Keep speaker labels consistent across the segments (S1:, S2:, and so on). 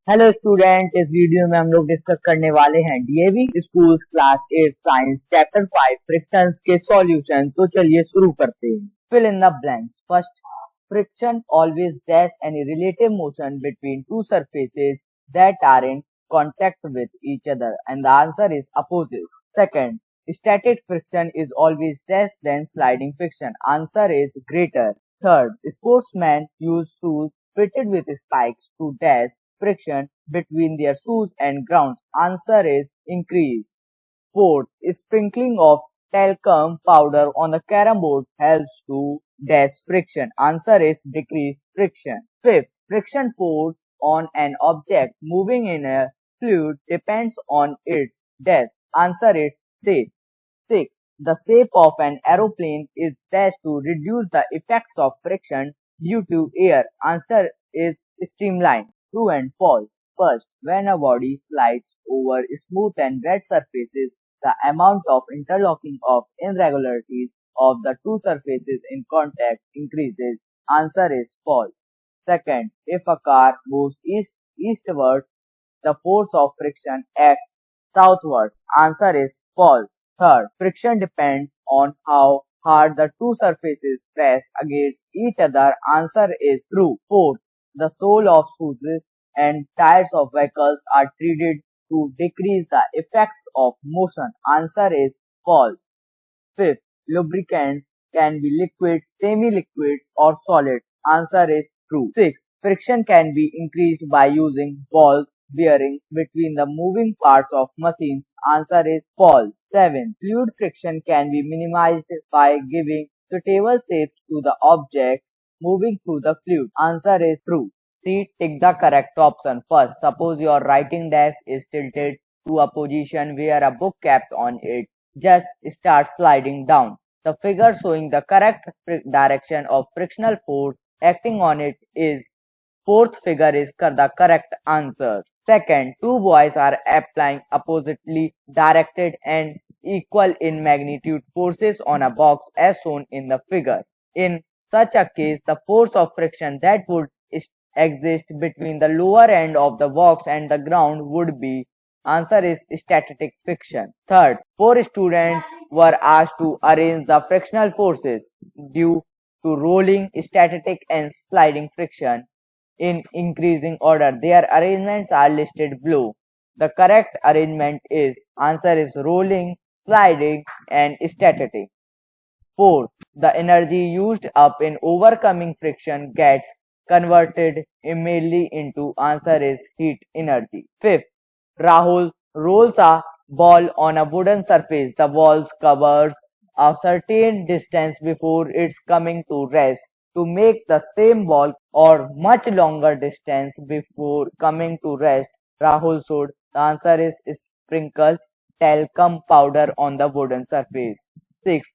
S1: Hello student, इस video में हम लोग डिस्कस करने वाले हैं DAV school class 8 science chapter 5 frictions के सॉल्यूशन। तो चलिए शुरू करते हैं। Fill in the blanks. First, friction always dash any relative motion between two surfaces that are in contact with each other, and the answer is opposites. Second, static friction is always less than sliding friction. Answer is greater. Third, sportsmen use shoes fitted with spikes to dash friction between their shoes and ground. Answer is increase. Fourth, sprinkling of talcum powder on the carom board helps to dash friction. Answer is decrease friction. Fifth, friction force on an object moving in a fluid depends on its dash. Answer is shape. Sixth, the shape of an aeroplane is dashed to reduce the effects of friction due to air. Answer is streamlined. True and false. First, when a body slides over smooth and wet surfaces, the amount of interlocking of irregularities of the two surfaces in contact increases. Answer is false. Second, if a car moves eastwards, the force of friction acts southwards. Answer is false. Third, friction depends on how hard the two surfaces press against each other. Answer is true. Fourth, the sole of shoes and tires of vehicles are treated to decrease the effects of motion. Answer is false. Fifth, lubricants can be liquids, semi-liquids or solid. Answer is true. Sixth, friction can be increased by using balls, bearings between the moving parts of machines. Answer is false. 7. Fluid friction can be minimized by giving suitable shapes to the objects moving through the fluid. Answer is true. C. Tick the correct option. First, suppose your writing desk is tilted to a position where a book kept on it just starts sliding down. The figure showing the correct direction of frictional force acting on it is fourth figure is the correct answer. Second, two boys are applying oppositely directed and equal in magnitude forces on a box as shown in the figure. In such a case, the force of friction that would exist between the lower end of the box and the ground would be. Answer is static friction. Third, four students were asked to arrange the frictional forces due to rolling, static and sliding friction in increasing order. Their arrangements are listed below. The correct arrangement is answer is rolling, sliding and static. Fourth, the energy used up in overcoming friction gets converted immediately into answer is heat energy. Fifth, Rahul rolls a ball on a wooden surface. The ball covers a certain distance before it's coming to rest. To make the same ball or much longer distance before coming to rest, Rahul should. The answer is sprinkle talcum powder on the wooden surface. Sixth,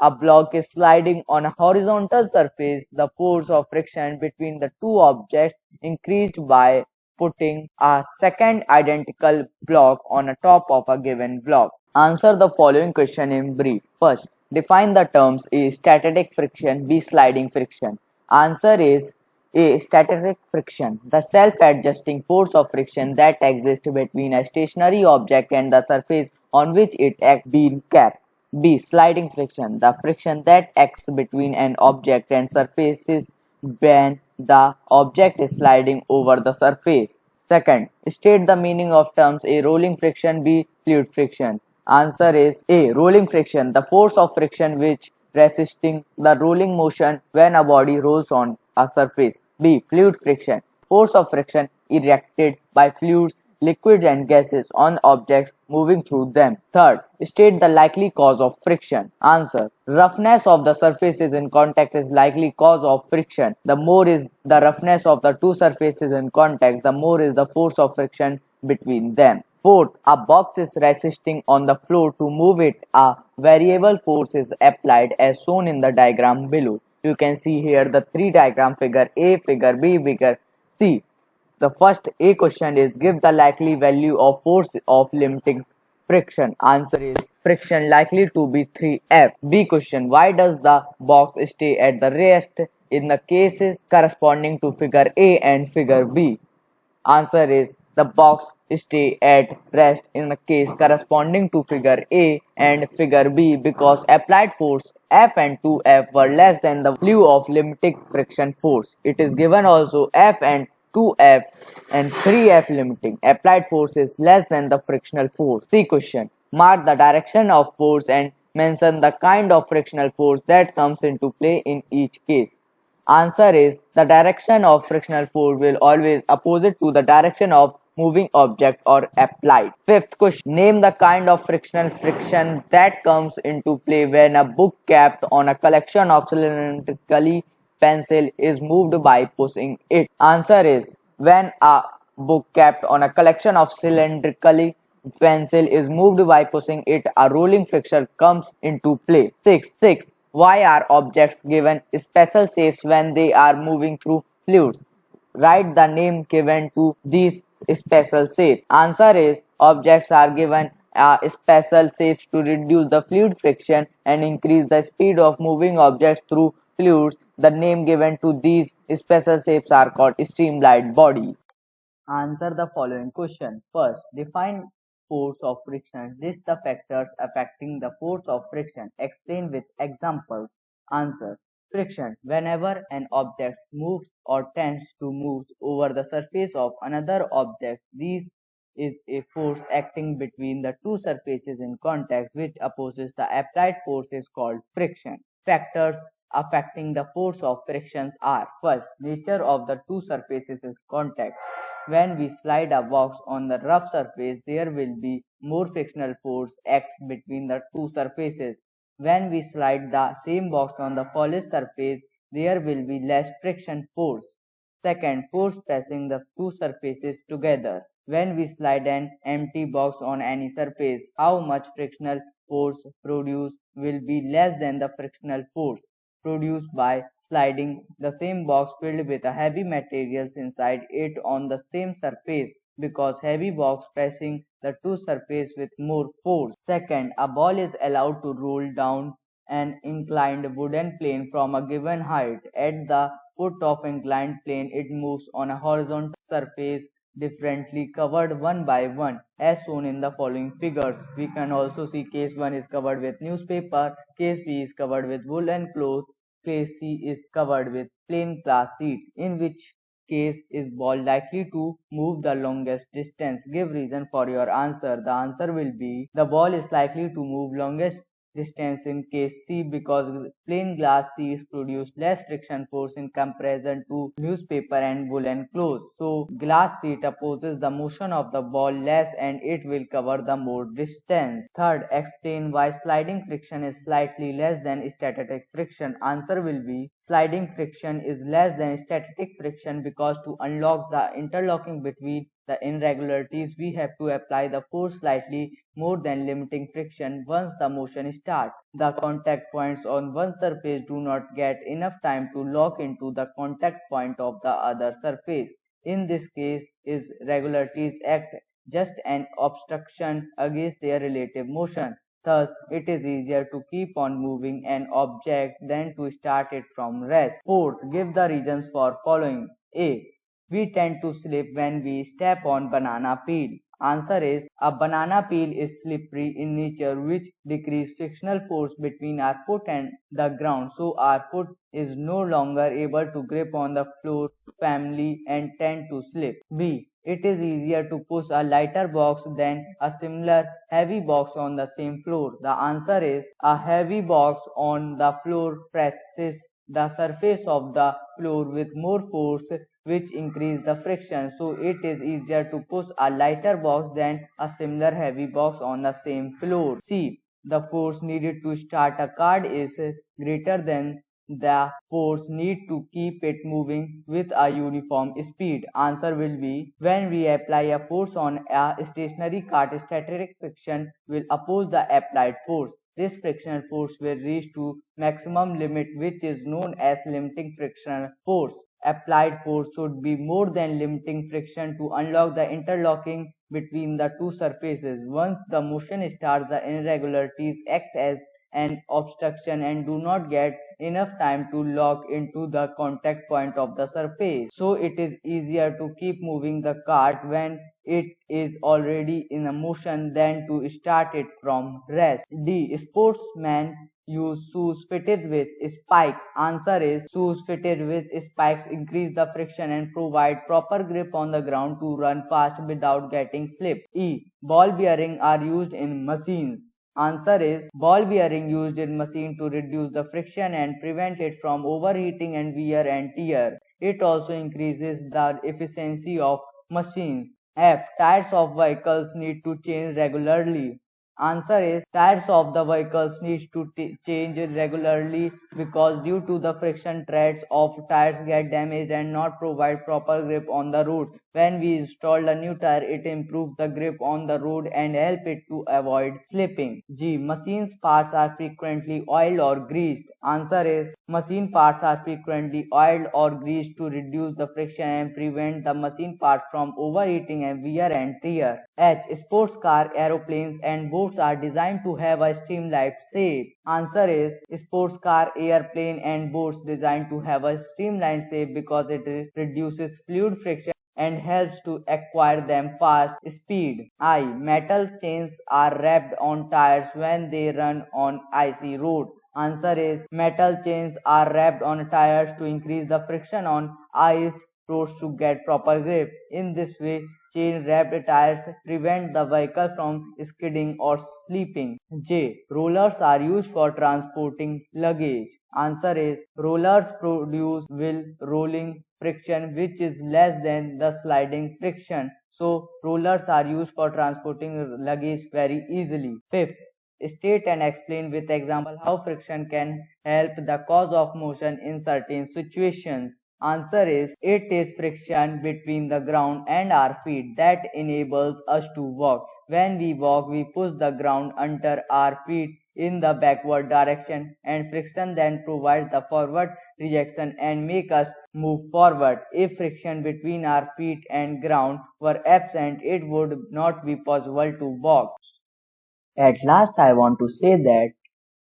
S1: a block is sliding on a horizontal surface. The force of friction between the two objects increased by putting a second identical block on a top of a given block. Answer the following question in brief. First, define the terms A. Static friction, B. Sliding friction. Answer is A. Static friction, the self-adjusting force of friction that exists between a stationary object and the surface on which it acts being kept. B. Sliding friction, the friction that acts between an object and surfaces when the object is sliding over the surface. Second, state the meaning of terms A. Rolling friction, B. Fluid friction. Answer is A. Rolling friction, the force of friction which resisting the rolling motion when a body rolls on a surface. B. Fluid friction, force of friction erected by fluids, liquids and gases on objects moving through them. Third, state the likely cause of friction. Answer. Roughness of the surfaces in contact is likely cause of friction. The more is the roughness of the two surfaces in contact, the more is the force of friction between them. Fourth, a box is resisting on the floor. To move it, a variable force is applied as shown in the diagram below. You can see here the three diagram, figure A, figure B, figure C. The first A question is give the likely value of force of limiting friction. Answer is friction likely to be 3F. B question, why does the box stay at the rest in the cases corresponding to figure A and figure B? Answer is the box stay at rest in the case corresponding to figure A and figure B because applied force F and 2F were less than the value of limiting friction force. It is given also F and 2F and 3F limiting. Applied force is less than the frictional force. C question. Mark the direction of force and mention the kind of frictional force that comes into play in each case. Answer is the direction of frictional force will always opposite to the direction of moving object or applied. Fifth question. Name the kind of frictional friction that comes into play when a book capped on a collection of cylindrically pencil is moved by pushing it. Answer is when a book capped on a collection of cylindrically pencil is moved by pushing it, a rolling friction comes into play. Sixth, why are objects given special shapes when they are moving through fluids? Write the name given to these special shapes. Answer is objects are given special shapes to reduce the fluid friction and increase the speed of moving objects through fluids. The name given to these special shapes are called streamlined bodies. Answer the following question. First, define force of friction. List the factors affecting the force of friction. Explain with examples. Answer. Friction. Whenever an object moves or tends to move over the surface of another object, this is a force acting between the two surfaces in contact which opposes the applied force is called friction. Factors affecting the force of frictions are: first, nature of the two surfaces is contact. When we slide a box on the rough surface, there will be more frictional force acts between the two surfaces. When we slide the same box on the polished surface, there will be less friction force. Second, force pressing the two surfaces together. When we slide an empty box on any surface, how much frictional force produced will be less than the frictional force produced by sliding the same box filled with a heavy materials inside it on the same surface because heavy box pressing the two surface with more force. Second, a ball is allowed to roll down an inclined wooden plane from a given height. At the foot of inclined plane, it moves on a horizontal surface differently covered one by one as shown in the following figures. We can also see case 1 is covered with newspaper, case B is covered with woolen cloth, case C is covered with plain glass sheet. In which case is ball likely to move the longest distance? Give reason for your answer. The answer will be the ball is likely to move longest distance in case C because plain glass sheets produce less friction force in comparison to newspaper and woolen clothes. So glass sheet opposes the motion of the ball less and it will cover the more distance. Third, explain why sliding friction is slightly less than static friction. Answer will be sliding friction is less than static friction because to unlock the interlocking between the irregularities we have to apply the force slightly more than limiting friction once the motion starts. The contact points on one surface do not get enough time to lock into the contact point of the other surface. In this case, is regularities act just an obstruction against their relative motion. Thus, it is easier to keep on moving an object than to start it from rest. Fourth, give the reasons for following. A. We tend to slip when we step on banana peel. Answer is a banana peel is slippery in nature which decreases frictional force between our foot and the ground so our foot is no longer able to grip on the floor firmly and tend to slip. B. It is easier to push a lighter box than a similar heavy box on the same floor. The answer is a heavy box on the floor presses the surface of the floor with more force which increase the friction, so it is easier to push a lighter box than a similar heavy box on the same floor. C. The force needed to start a car is greater than the force need to keep it moving with a uniform speed. Answer will be when we apply a force on a stationary car, static friction will oppose the applied force. This frictional force will reach to maximum limit which is known as limiting frictional force. Applied force should be more than limiting friction to unlock the interlocking between the two surfaces. Once the motion starts, the irregularities act as an obstruction and do not get enough time to lock into the contact point of the surface. So it is easier to keep moving the cart when it is already in a motion than to start it from rest. D. Sportsmen use shoes fitted with spikes. Answer is shoes fitted with spikes increase the friction and provide proper grip on the ground to run fast without getting slipped. E. Ball bearing are used in machines. Answer is ball bearing used in machine to reduce the friction and prevent it from overheating and wear and tear. It also increases the efficiency of machines. F. Tires of vehicles need to change regularly. Answer is tires of the vehicles need to change regularly because due to the friction treads of tires get damaged and not provide proper grip on the road. When we install a new tire, it improves the grip on the road and help it to avoid slipping. G. Machines parts are frequently oiled or greased. Answer is machine parts are frequently oiled or greased to reduce the friction and prevent the machine parts from overheating and wear and tear. H. Sports car, aeroplanes and boats are designed to have a streamlined shape. Answer is sports car, airplane and boats designed to have a streamlined shape because it reduces fluid friction and helps to acquire them fast speed. I. Metal chains are wrapped on tires when they run on icy road. Answer is metal chains are wrapped on tires to increase the friction on ice roads to get proper grip. In this way, chain wrapped tires prevent the vehicle from skidding or slipping. J. Rollers are used for transporting luggage. Answer is rollers produce wheel rolling friction which is less than the sliding friction. So rollers are used for transporting luggage very easily. Fifth, state and explain with example how friction can help the cause of motion in certain situations. Answer is it is friction between the ground and our feet that enables us to walk. When we walk, we push the ground under our feet in the backward direction and friction then provides the forward reaction and make us move forward. If friction between our feet and ground were absent, it would not be possible to walk. At last, I want to say that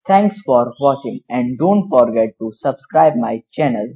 S1: thanks for watching and don't forget to subscribe my channel.